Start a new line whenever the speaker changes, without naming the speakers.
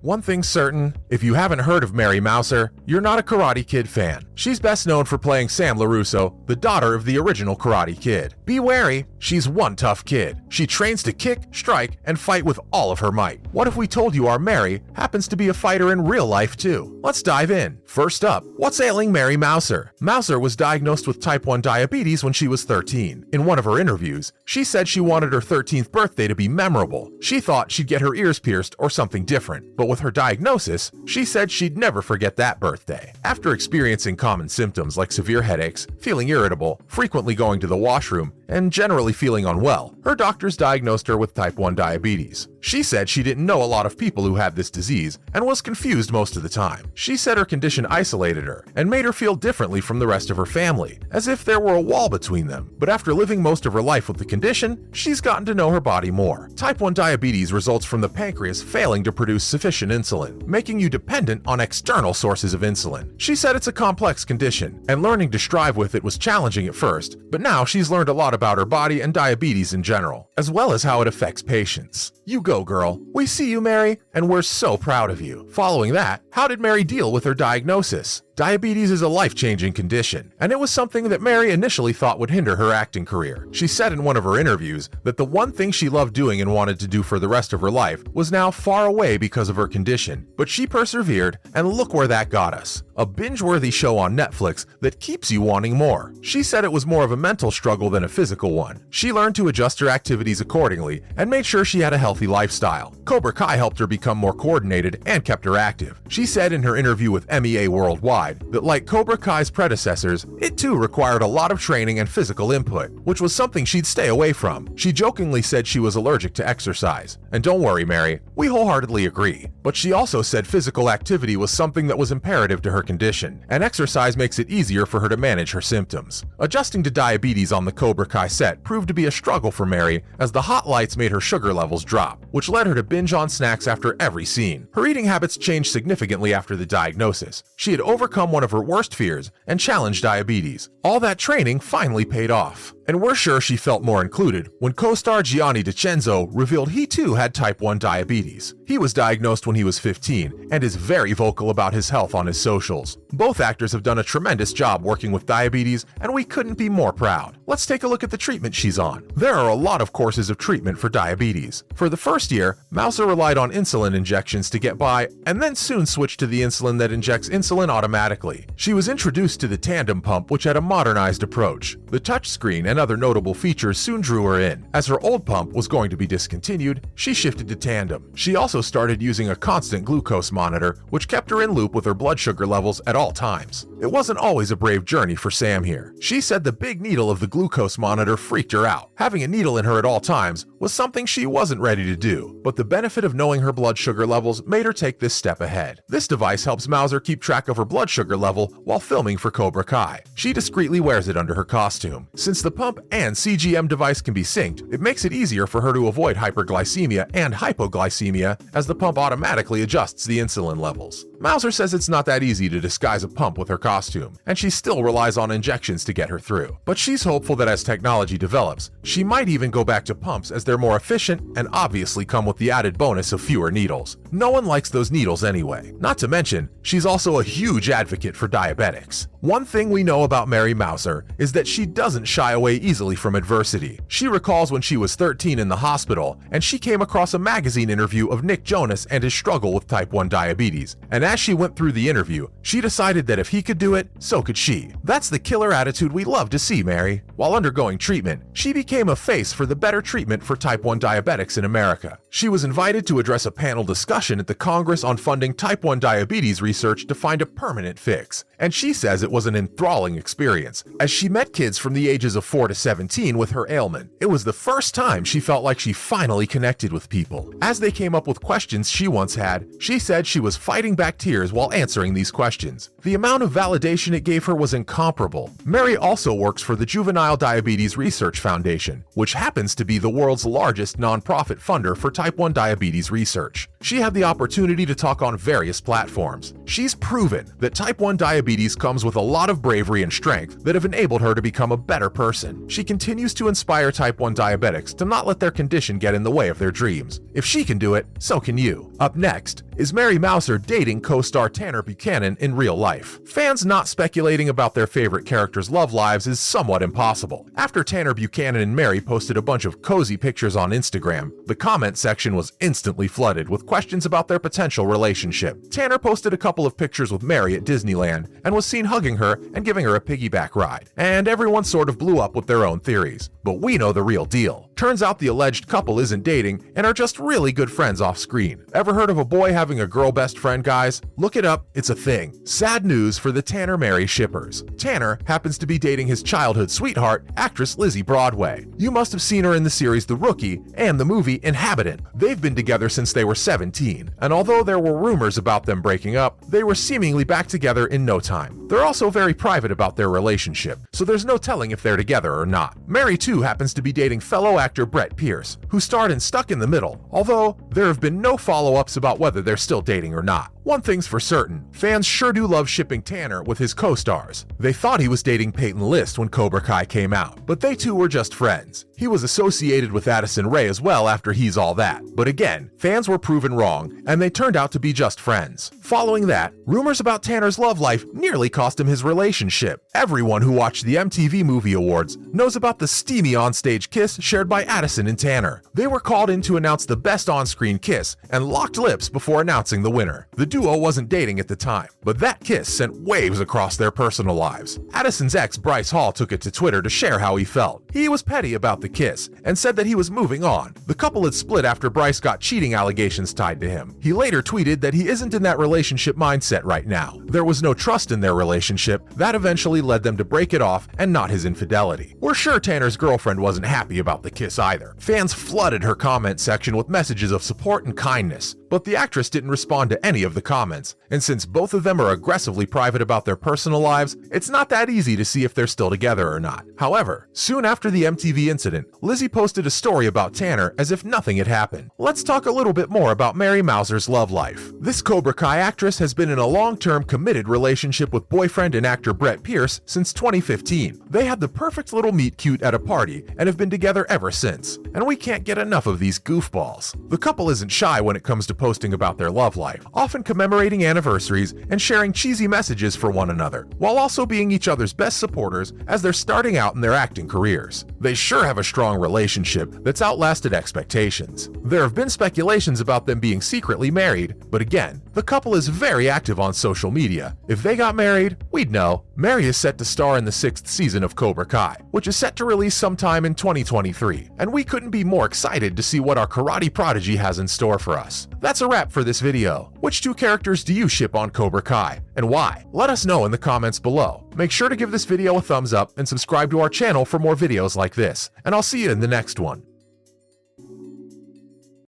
One thing's certain, if you haven't heard of Mary Mouser, you're not a Karate Kid fan. She's best known for playing Sam LaRusso, the daughter of the original Karate Kid. Be wary, she's one tough kid. She trains to kick, strike, and fight with all of her might. What if we told you our Mary happens to be a fighter in real life too? Let's dive in. First up, what's ailing Mary Mouser? Mouser was diagnosed with type 1 diabetes when she was 13. In one of her interviews, she said she wanted her 13th birthday to be memorable. She thought she'd get her ears pierced or something different, but with her diagnosis, she said she'd never forget that birthday. After experiencing common symptoms like severe headaches, feeling irritable, frequently going to the washroom, and generally feeling unwell, her doctors diagnosed her with type 1 diabetes. She said she didn't know a lot of people who had this disease and was confused most of the time. She said her condition isolated her and made her feel differently from the rest of her family, as if there were a wall between them. But after living most of her life with the condition, she's gotten to know her body more. Type 1 diabetes results from the pancreas failing to produce sufficient insulin, making you dependent on external sources of insulin. She said it's a complex condition, and learning to strive with it was challenging at first, but now she's learned a lot about her body and diabetes in general, as well as how it affects patients. You go, girl. We see you, Mary, and we're so proud of you. Following that, how did Mary deal with her diagnosis? Diabetes is a life-changing condition, and it was something that Mary initially thought would hinder her acting career. She said in one of her interviews that the one thing she loved doing and wanted to do for the rest of her life was now far away because of her condition, but she persevered, and look where that got us. A binge-worthy show on Netflix that keeps you wanting more. She said it was more of a mental struggle than a physical one. She learned to adjust her activities accordingly and made sure she had a healthy lifestyle. Cobra Kai helped her become more coordinated and kept her active. She said in her interview with MEA Worldwide that like Cobra Kai's predecessors, it too required a lot of training and physical input, which was something she'd stay away from. She jokingly said she was allergic to exercise. And don't worry, Mary, we wholeheartedly agree. But she also said physical activity was something that was imperative to her condition, and exercise makes it easier for her to manage her symptoms. Adjusting to diabetes on the Cobra Kai set proved to be a struggle for Mary, as the hot lights made her sugar levels drop, which led her to binge on snacks after every scene. Her eating habits changed significantly after the diagnosis. She had overcome one of her worst fears and challenged diabetes. All that training finally paid off. And we're sure she felt more included when co-star Gianni DiCenzo revealed he too had type 1 diabetes. He was diagnosed when he was 15 and is very vocal about his health on his socials. Both actors have done a tremendous job working with diabetes, and we couldn't be more proud. Let's take a look at the treatment she's on. There are a lot of courses of treatment for diabetes. For the first year, Mouser relied on insulin injections to get by, and then soon switched to the insulin that injects insulin automatically. She was introduced to the tandem pump, which had a modernized approach. The touchscreen and other notable features soon drew her in. As her old pump was going to be discontinued, she shifted to tandem. She also started using a constant glucose monitor, which kept her in loop with her blood sugar levels at all times. It wasn't always a brave journey for Sam here. She said the big needle of the glucose monitor freaked her out. Having a needle in her at all times was something she wasn't ready to do, but the benefit of knowing her blood sugar levels made her take this step ahead. This device helps Mouser keep track of her blood sugar level while filming for Cobra Kai. She discreetly wears it under her costume. Since the pump and CGM device can be synced, it makes it easier for her to avoid hyperglycemia and hypoglycemia, as the pump automatically adjusts the insulin levels. Mouser says it's not that easy to disguise a pump with her costume, and she still relies on injections to get her through. But she's hopeful that as technology develops, she might even go back to pumps, as they're more efficient and obviously come with the added bonus of fewer needles. No one likes those needles anyway. Not to mention, she's also a huge advocate for diabetics. One thing we know about Mary Mouser is that she doesn't shy away easily from adversity. She recalls when she was 13 in the hospital, and she came across a magazine interview of Nick Jonas and his struggle with type 1 diabetes. And as she went through the interview, she decided that if he could do it, so could she. That's the killer attitude we love to see, Mary. While undergoing treatment, she became a face for the better treatment for type 1 diabetics in America. She was invited to address a panel discussion at the Congress on funding type 1 diabetes research to find a permanent fix. And she says it was an enthralling experience, as she met kids from the ages of 4 to 17 with her ailment. It was the first time she felt like she finally connected with people. As they came up with questions she once had, she said she was fighting back tears while answering these questions. The amount of validation it gave her was incomparable. Mary also works for the Juvenile Diabetes Research Foundation, which happens to be the world's largest nonprofit funder for type 1 diabetes research. She had the opportunity to talk on various platforms. She's proven that type 1 diabetes comes with a lot of bravery and strength that have enabled her to become a better person. She continues to inspire type 1 diabetics to not let their condition get in the way of their dreams. If she can do it, so can you. Up next, is Mary Mouser dating co-star Tanner Buchanan in real life? Fans not speculating about their favorite characters' love lives is somewhat impossible. After Tanner Buchanan and Mary posted a bunch of cozy pictures on Instagram, the comment section was instantly flooded with questions about their potential relationship. Tanner posted a couple of pictures with Mary at Disneyland and was seen hugging her and giving her a piggyback ride. And everyone sort of blew up with their own theories. But we know the real deal. Turns out the alleged couple isn't dating and are just really good friends off screen. Ever heard of a boy having a girl best friend, guys? Look it up, it's a thing. Sad news for the Tanner-Mary shippers. Tanner happens to be dating his childhood sweetheart, actress Lizzie Broadway. You must have seen her in the series The Rookie and the movie Inhabitant. They've been together since they were 17, and although there were rumors about them breaking up, they were seemingly back together in no time. They're also very private about their relationship, so there's no telling if they're together or not. Mary too happens to be dating fellow actor Brett Pierce, who starred in Stuck in the Middle, although there have been no follow-ups about whether they're still dating or not. One thing's for certain, fans sure do love shipping Tanner with his co-stars. They thought he was dating Peyton List when Cobra Kai came out, but they two were just friends. He was associated with Addison Rae as well after He's All That. But again, fans were proven wrong, and they turned out to be just friends. Following that, rumors about Tanner's love life nearly cost him his relationship. Everyone who watched the MTV Movie Awards knows about the steamy onstage kiss shared by Addison and Tanner. They were called in to announce the best on-screen kiss and locked lips before announcing the winner. The duo wasn't dating at the time, but that kiss sent waves across their personal lives. Addison's ex Bryce Hall took it to Twitter to share how he felt. He was petty about the kiss and said that he was moving on. The couple had split after Bryce got cheating allegations tied to him. He later tweeted that he isn't in that relationship mindset right now. There was no trust in their relationship. That eventually led them to break it off, and not his infidelity. We're sure Tanner's girlfriend wasn't happy about the kiss either. Fans flooded her comment section with messages of support and kindness, but the actress didn't respond to any of the comments, and since both of them are aggressively private about their personal lives, it's not that easy to see if they're still together or not. However, soon after the MTV incident, Lizzie posted a story about Tanner as if nothing had happened. Let's talk a little bit more about Mary Mouser's love life. This Cobra Kai actress has been in a long-term committed relationship with boyfriend and actor Brett Pierce since 2015. They had the perfect little meet-cute at a party and have been together ever since, and we can't get enough of these goofballs. The couple isn't shy when it comes to posting about their love life, often commemorating anniversaries and sharing cheesy messages for one another, while also being each other's best supporters as they're starting out in their acting careers. They sure have a strong relationship that's outlasted expectations. There have been speculations about them being secretly married, but again, the couple is very active on social media. If they got married, we'd know. Mary is set to star in the 6th season of Cobra Kai, which is set to release sometime in 2023, and we couldn't be more excited to see what our karate prodigy has in store for us. That's a wrap for this video. Which two characters do you ship on Cobra Kai, and why? Let us know in the comments below. Make sure to give this video a thumbs up and subscribe to our channel for more videos like this, and I'll see you in the next one.